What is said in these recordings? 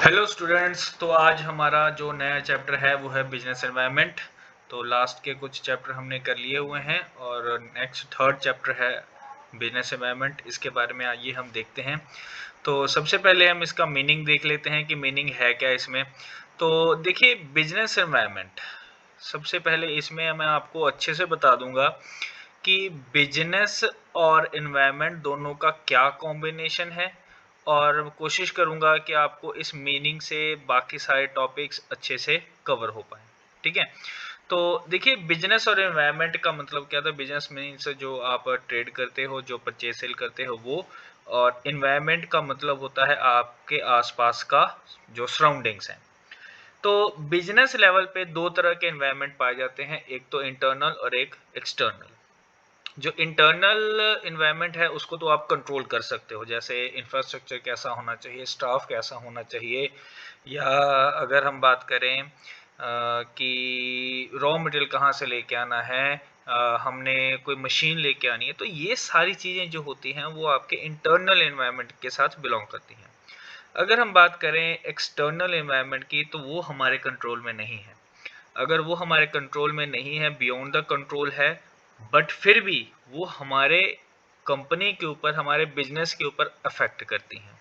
Hello students. तो आज हमारा जो नया चैप्टर है वो है बिजनेस एनवायरनमेंट। तो लास्ट के कुछ चैप्टर हमने कर लिए हुए हैं और नेक्स्ट थर्ड चैप्टर है बिजनेस एनवायरनमेंट। इसके बारे में आइए हम देखते हैं। तो सबसे पहले हम इसका मीनिंग देख लेते हैं कि मीनिंग है क्या इसमें। तो देखिए, बिजनेस एनवायरनमेंट, सबसे पहले इसमें मैं आपको अच्छे से बता दूंगा कि बिजनेस और एनवायरनमेंट दोनों का क्या कॉम्बिनेशन है, और कोशिश करूंगा कि आपको इस मीनिंग से बाकी सारे टॉपिक्स अच्छे से कवर हो पाए। ठीक है। तो देखिए, बिजनेस और एनवायरनमेंट का मतलब क्या था। बिजनेस मीन्स जो आप ट्रेड करते हो, जो परचेज सेल करते हो वो, और एनवायरनमेंट का मतलब होता है आपके आसपास का जो सराउंडिंग्स हैं। तो बिजनेस लेवल पे दो तरह के एनवायरनमेंट पाए जाते हैं, एक तो इंटरनल और एक एक्सटर्नल। जो इंटरनल इन्वायरमेंट है उसको तो आप कंट्रोल कर सकते हो, जैसे इंफ्रास्ट्रक्चर कैसा होना चाहिए, स्टाफ कैसा होना चाहिए, या अगर हम बात करें कि रॉ मटेरियल कहाँ से लेके आना है, हमने कोई मशीन लेके आनी है, तो ये सारी चीज़ें जो होती हैं वो आपके इंटरनल इन्वायरमेंट के साथ बिलोंग करती हैं। अगर हम बात करें एक्सटर्नल इन्वायरमेंट की, तो वो हमारे कंट्रोल में नहीं है। अगर वो हमारे कंट्रोल में नहीं है, बियॉन्ड द कंट्रोल है, बट फिर भी वो हमारे कंपनी के ऊपर, हमारे बिजनेस के ऊपर अफेक्ट करती हैं।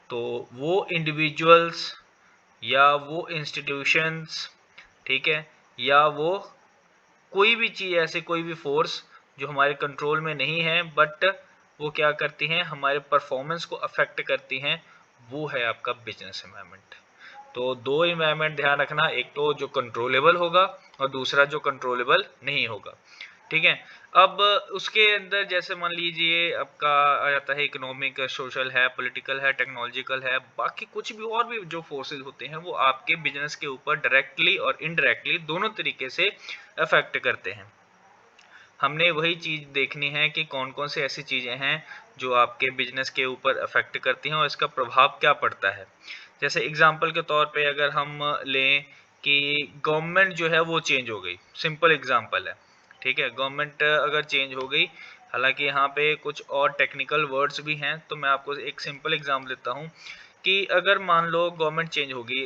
तो वो इंडिविजुअल्स या वो इंस्टीट्यूशंस, ठीक है, या वो कोई भी चीज़, ऐसे कोई भी फोर्स जो हमारे कंट्रोल में नहीं है बट वो क्या करती हैं, हमारे परफॉर्मेंस को अफेक्ट करती हैं, वो है आपका बिजनेस एनवायरनमेंट। तो दो इन्वायरमेंट ध्यान रखना, एक तो जो कंट्रोलेबल होगा और दूसरा जो कंट्रोलेबल नहीं होगा। ठीक है। अब उसके अंदर जैसे मान लीजिए आपका आ जाता है इकोनॉमिक, सोशल है, पॉलिटिकल है, टेक्नोलॉजिकल है, बाकी कुछ भी और भी जो फोर्सेस होते हैं वो आपके बिजनेस के ऊपर डायरेक्टली और इनडायरेक्टली दोनों तरीके से अफेक्ट करते हैं। हमने वही चीज देखनी है कि कौन कौन सी ऐसी चीजें हैं जो आपके बिजनेस के ऊपर अफेक्ट करती हैं और इसका प्रभाव क्या पड़ता है। जैसे एग्जांपल के तौर पे अगर हम लें कि गवर्नमेंट जो है वो चेंज हो गई, सिंपल एग्जांपल है। ठीक है, गवर्नमेंट अगर चेंज हो गई, हालांकि यहाँ पे कुछ और टेक्निकल वर्ड्स भी हैं, तो मैं आपको एक सिंपल एग्जांपल देता हूँ कि अगर मान लो गवर्नमेंट चेंज होगी,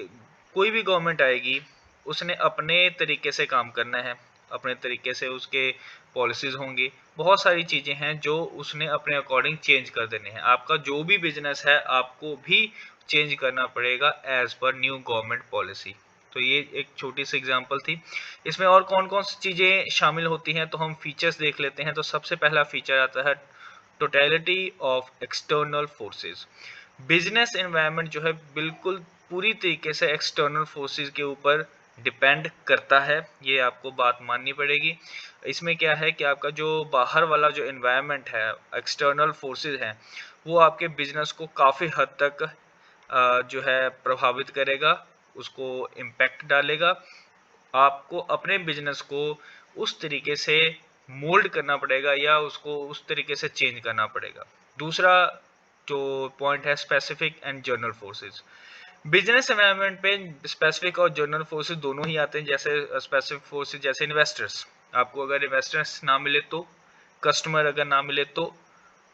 कोई भी गवर्नमेंट आएगी, उसने अपने तरीके से काम करना है, अपने तरीके से उसके पॉलिसीज होंगी, बहुत सारी चीज़ें हैं जो उसने अपने अकॉर्डिंग चेंज कर देने हैं। आपका जो भी बिजनेस है आपको भी चेंज करना पड़ेगा as per new government policy. तो ये एक छोटी सी एग्जांपल थी। इसमें और कौन कौन सी चीज़ें शामिल होती हैं, तो हम फीचर्स देख लेते हैं। तो सबसे पहला फीचर आता है totality of external forces. Business environment जो है बिल्कुल पूरी तरीके से एक्सटर्नल फोर्सेस के ऊपर डिपेंड करता है, ये आपको बात माननी पड़ेगी। इसमें क्या है कि आपका जो बाहर वाला जो एनवायरनमेंट है, एक्सटर्नल फोर्सेस हैं, वो आपके बिजनेस को काफ़ी हद तक जो है प्रभावित करेगा, उसको इम्पैक्ट डालेगा। आपको अपने बिजनेस को उस तरीके से मोल्ड करना पड़ेगा या उसको उस तरीके से चेंज करना पड़ेगा। दूसरा जो पॉइंट है, specific and general forces. Business environment पे स्पेसिफिक और जनरल फोर्सेस दोनों ही आते हैं। जैसे स्पेसिफिक फोर्सेस जैसे इन्वेस्टर्स, आपको अगर इन्वेस्टर्स ना मिले तो, कस्टमर अगर ना मिले तो,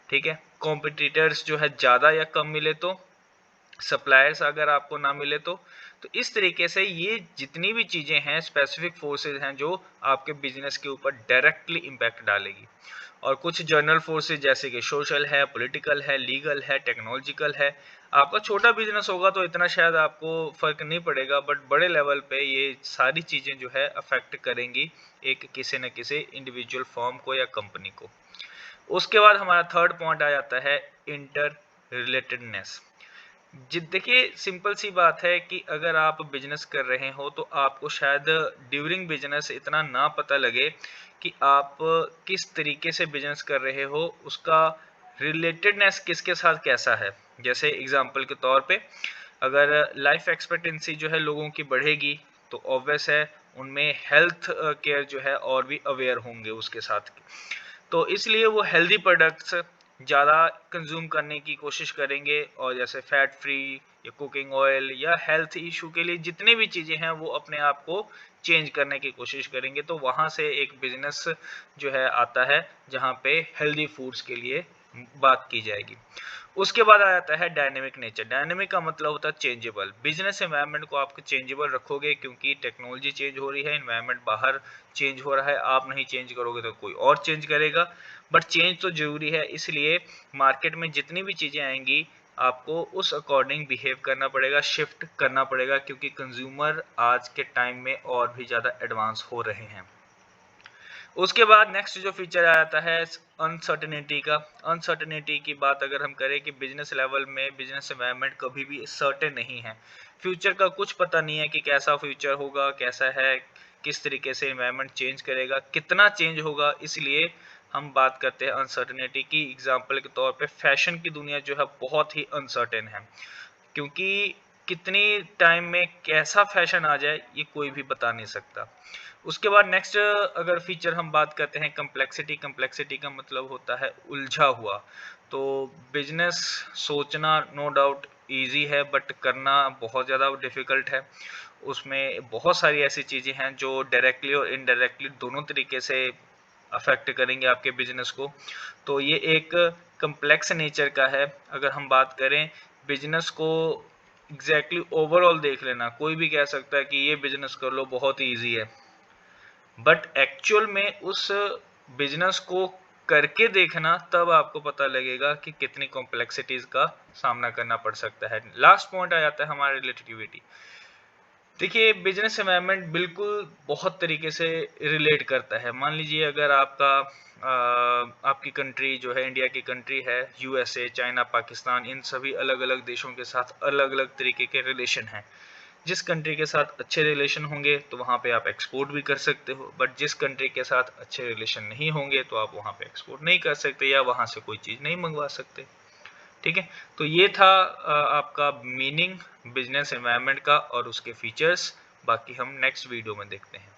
ठीक है, कॉम्पिटिटर्स जो है ज़्यादा या कम मिले तो, सप्लायर्स अगर आपको ना मिले तो इस तरीके से ये जितनी भी चीज़ें हैं स्पेसिफिक फोर्सेस हैं जो आपके बिजनेस के ऊपर डायरेक्टली इम्पैक्ट डालेगी। और कुछ जर्नल फोर्सेस जैसे कि सोशल है, पॉलिटिकल है, लीगल है, टेक्नोलॉजिकल है। आपका छोटा बिजनेस होगा तो इतना शायद आपको फर्क नहीं पड़ेगा, बट बड़े लेवल पे ये सारी चीज़ें जो है अफेक्ट करेंगी एक किसी न किसी इंडिविजुअल फर्म को या कंपनी को। उसके बाद हमारा थर्ड पॉइंट आ जाता है इंटर रिलेटेडनेस। जी देखिए, सिंपल सी बात है कि अगर आप बिजनेस कर रहे हो तो आपको शायद ड्यूरिंग बिजनेस इतना ना पता लगे कि आप किस तरीके से बिजनेस कर रहे हो, उसका रिलेटेडनेस किसके साथ कैसा है। जैसे एग्जांपल के तौर पे, अगर लाइफ एक्सपेक्टेंसी जो है लोगों की बढ़ेगी तो ऑब्वियस है उनमें हेल्थ केयर जो है और भी अवेयर होंगे उसके साथ। तो इसलिए वो हेल्दी प्रोडक्ट्स ज़्यादा कंज्यूम करने की कोशिश करेंगे, और जैसे फैट फ्री या कुकिंग ऑयल या हेल्थ इशू के लिए जितनी भी चीज़ें हैं वो अपने आप को चेंज करने की कोशिश करेंगे। तो वहाँ से एक बिजनेस जो है आता है जहाँ पे हेल्दी फूड्स के लिए बात की जाएगी। उसके बाद आ जाता है डायनेमिक नेचर। डायनेमिक का मतलब होता है चेंजेबल। बिजनेस एनवायरनमेंट को आप चेंजेबल रखोगे क्योंकि टेक्नोलॉजी चेंज हो रही है, एनवायरनमेंट बाहर चेंज हो रहा है, आप नहीं चेंज करोगे तो कोई और चेंज करेगा, बट चेंज तो जरूरी है। इसलिए मार्केट में जितनी भी चीज़ें आएंगी आपको उस अकॉर्डिंग बिहेव करना पड़ेगा, शिफ्ट करना पड़ेगा, क्योंकि कंज्यूमर आज के टाइम में और भी ज़्यादा एडवांस हो रहे हैं। उसके बाद नेक्स्ट जो फीचर आ जाता है अनसर्टेनिटी का। अनसर्टेनिटी की बात अगर हम करें कि बिजनेस लेवल में बिजनेस एनवायरनमेंट कभी भी सर्टेन नहीं है, फ्यूचर का कुछ पता नहीं है कि कैसा फ्यूचर होगा, कैसा है, किस तरीके से एनवायरनमेंट चेंज करेगा, कितना चेंज होगा। इसलिए हम बात करते हैं अनसर्टेनिटी की। एग्जाम्पल के तौर पे फैशन की दुनिया जो है बहुत ही अनसर्टेन है, क्योंकि कितनी टाइम में कैसा फैशन आ जाए ये कोई भी बता नहीं सकता। उसके बाद नेक्स्ट अगर फीचर हम बात करते हैं कम्प्लेक्सिटी। कम्प्लेक्सिटी का मतलब होता है उलझा हुआ। तो बिजनेस सोचना नो डाउट इजी है, बट करना बहुत ज़्यादा डिफ़िकल्ट है। उसमें बहुत सारी ऐसी चीज़ें हैं जो डायरेक्टली और इनडायरेक्टली दोनों तरीके से अफेक्ट करेंगे आपके बिजनेस को। तो ये एक कम्प्लेक्स नेचर का है। अगर हम बात करें बिजनेस को एग्जैक्टली ओवरऑल देख लेना, कोई भी कह सकता है कि ये बिजनेस कर लो बहुत ईजी है, बट एक्चुअल में उस बिजनेस को करके देखना, तब आपको पता लगेगा कि कितनी कॉम्प्लेक्सिटीज का सामना करना पड़ सकता है। लास्ट पॉइंट आ जाता है हमारा रिलेटिविटी। देखिए बिजनेस एनवायरनमेंट बिल्कुल बहुत तरीके से रिलेट करता है। मान लीजिए अगर आपकी कंट्री जो है, इंडिया की कंट्री है, यूएसए, चाइना, पाकिस्तान, इन सभी अलग अलग देशों के साथ अलग अलग तरीके के रिलेशन हैं। जिस कंट्री के साथ अच्छे रिलेशन होंगे तो वहाँ पे आप एक्सपोर्ट भी कर सकते हो, बट जिस कंट्री के साथ अच्छे रिलेशन नहीं होंगे तो आप वहाँ पे एक्सपोर्ट नहीं कर सकते या वहाँ से कोई चीज़ नहीं मंगवा सकते। ठीक है, तो ये था आपका मीनिंग बिजनेस एनवायरनमेंट का और उसके फीचर्स। बाकी हम नेक्स्ट वीडियो में देखते हैं।